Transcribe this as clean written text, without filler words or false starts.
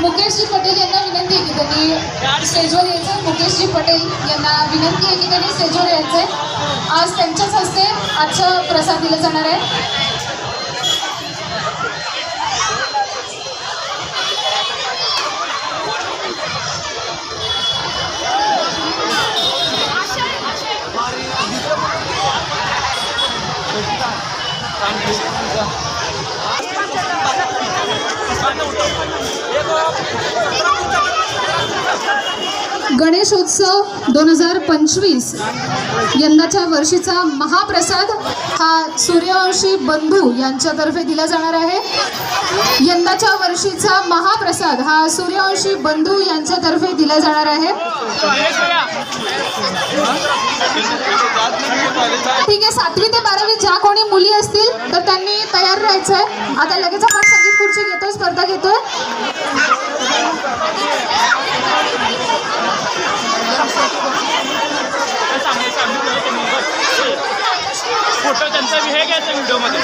मुकेशजी पटेल यांना विनंती आहे की त्यांनी स्टेजवर यायचं. मुकेशजी पटेल यांना विनंती आहे की त्यांनी स्टेजवर यायचं. आज त्यांच्याच हस्ते आजचं प्रसाद दिलं जाणार आहे. गणेशोत्सव 2025 यंदाच्या वर्षीचा महाप्रसाद हा सूर्यवंशी बंधू यांच्यातर्फे दिला जाणार आहे. यंदाच्या वर्षीचा महाप्रसाद हा सूर्यवंशी बंधू यांच्यातर्फे दिला जाणार आहे. ठीक आहे, 7वी ते 12वी ज्या कोणी मुली असतील तर त्यांनी तयार राहायचं आहे. आता लगेच आपण संगीत खुर्ची घेतोय, स्पर्धा घेतोय. फोटो त्यांचा हे घ्यायचा व्हिडिओ मध्ये.